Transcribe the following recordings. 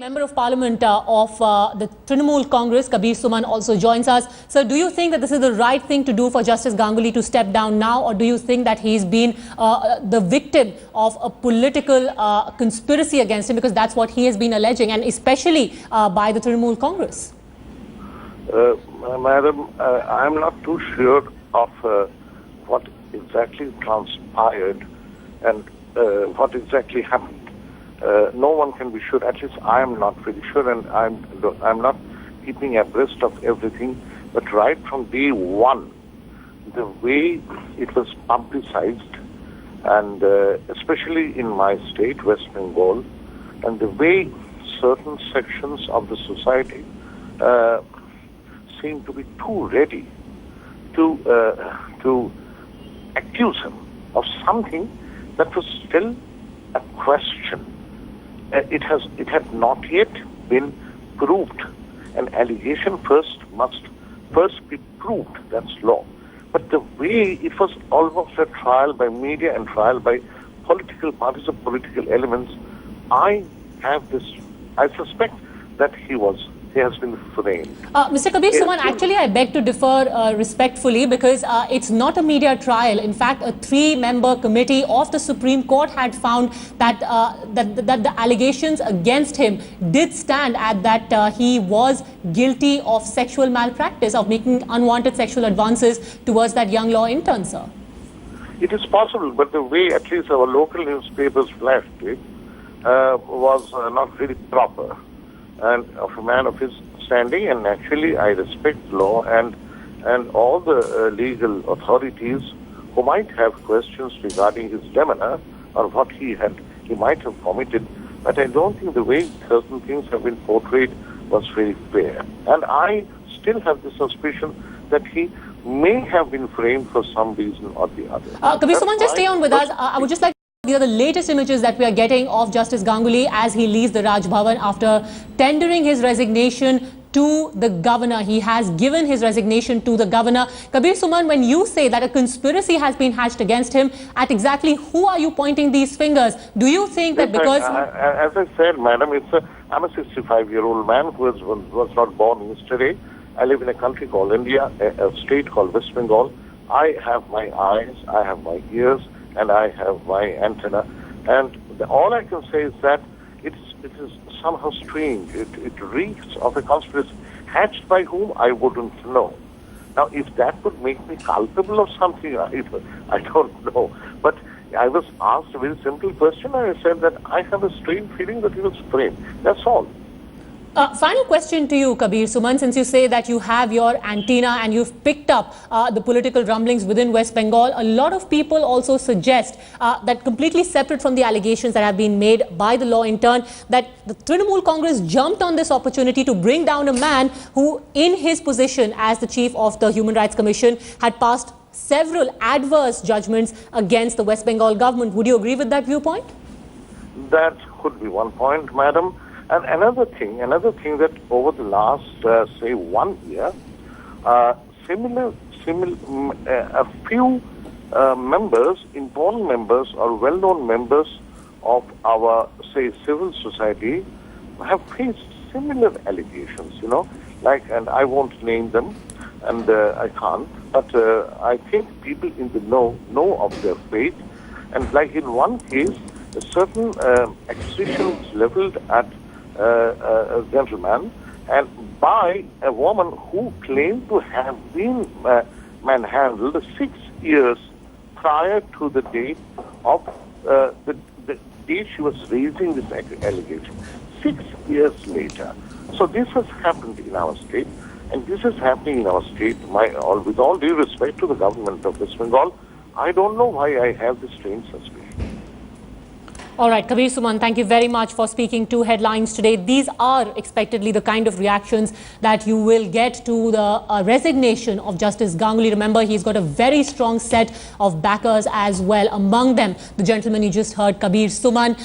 Member of Parliament of the Trinamool Congress, Kabir Suman, also joins us. So do you think that this is the right thing to do for Justice Ganguly to step down now, or do you think that he's been the victim of a political conspiracy against him, because that's what he has been alleging, and especially by the Trinamool Congress? Madam, I'm not too sure of what exactly transpired and what exactly happened. No one can be sure. At least I am not really sure, and I'm not keeping abreast of everything. But right from day one, the way it was publicized, and especially in my state, West Bengal, and the way certain sections of the society seemed to be too ready to accuse him of something that was still a question. It had not yet been proved. An allegation must first be proved. That's law. But the way it was almost a trial by media and trial by political parties or political elements, I suspect that he has been framed. Mr. Kabir Suman, actually I beg to differ respectfully, because it's not a media trial. In fact, a 3-member committee of the Supreme Court had found that that the allegations against him did stand at that he was guilty of sexual malpractice, of making unwanted sexual advances towards that young law intern, sir. It is possible, but the way at least our local newspapers flashed it was not very proper, and of a man of his standing. And naturally, I respect law and all the legal authorities who might have questions regarding his demeanor or what he might have committed. But I don't think the way certain things have been portrayed was very fair. And I still have the suspicion that he may have been framed for some reason or the other. Kabir Suman, just stay on with us. I would just like these are the latest images that we are getting of Justice Ganguly as he leaves the Raj Bhavan after tendering his resignation to the governor. He has given his resignation to the governor. Kabir Suman, when you say that a conspiracy has been hatched against him, at exactly who are you pointing these fingers? Do you think that because... As I said, madam, I'm a 65-year-old man who was not born yesterday. I live in a country called India, a state called West Bengal. I have my eyes, I have my ears, and I have my antenna. And all I can say is that it is somehow strange. It reeks of a conspiracy. Hatched by whom, I wouldn't know. Now, if that would make me culpable of something, I don't know. But I was asked a very simple question, and I said that I have a strange feeling that he was framed. That's all. Final question to you, Kabir Suman, since you say that you have your antenna and you've picked up the political rumblings within West Bengal. A lot of people also suggest that, completely separate from the allegations that have been made by the law intern, that the Trinamool Congress jumped on this opportunity to bring down a man who, in his position as the chief of the Human Rights Commission, had passed several adverse judgments against the West Bengal government. Would you agree with that viewpoint? That could be one point, madam. And another thing that over the last, say, 1 year, a few members, important members or well-known members of our, say, civil society have faced similar allegations, and I won't name them, and I can't, but I think people in the know of their fate. And like in one case, a certain accusation was leveled at a gentleman, and by a woman who claimed to have been manhandled 6 years prior to the date of the date she was raising this allegation. 6 years later. So this has happened in our state, and this is happening in our state. With all due respect to the government of West Bengal, I don't know why I have this strange suspicion. All right, Kabir Suman, thank you very much for speaking to Headlines today. These are expectedly the kind of reactions that you will get to the resignation of Justice Ganguly. Remember, he's got a very strong set of backers as well. Among them, the gentleman you just heard, Kabir Suman.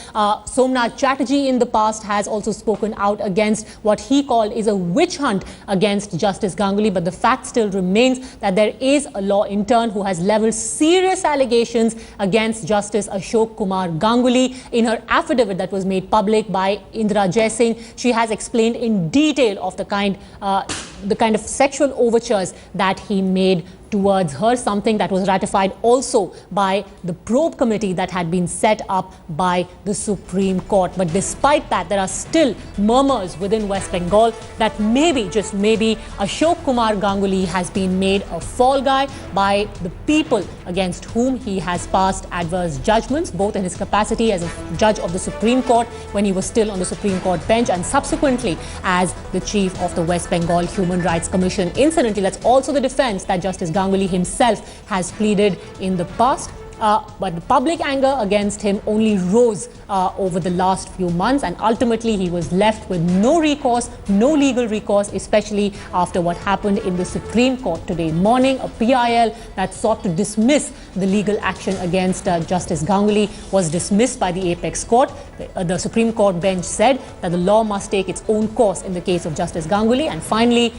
Somnath Chatterjee in the past has also spoken out against what he called is a witch hunt against Justice Ganguly. But the fact still remains that there is a law intern who has leveled serious allegations against Justice Ashok Kumar Ganguly. in her affidavit that was made public by Indira Jaising, she has explained in detail of the kind of sexual overtures that he made towards her, something that was ratified also by the probe committee that had been set up by the Supreme Court. But despite that, there are still murmurs within West Bengal that maybe, just maybe, Ashok Kumar Ganguly has been made a fall guy by the people against whom he has passed adverse judgments, both in his capacity as a judge of the Supreme Court when he was still on the Supreme Court bench, and subsequently as the chief of the West Bengal Human Rights Commission. Incidentally, that's also the defense that Justice Ganguly himself has pleaded in the past. But the public anger against him only rose over the last few months, and ultimately he was left with no recourse, no legal recourse, especially after what happened in the Supreme Court today morning. A PIL that sought to dismiss the legal action against Justice Ganguly was dismissed by the apex court. The Supreme Court bench said that the law must take its own course in the case of Justice Ganguly, and finally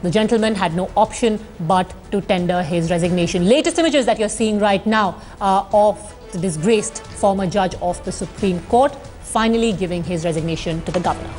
the gentleman had no option but to tender his resignation. Latest images that you're seeing right now of the disgraced former judge of the Supreme Court finally giving his resignation to the governor.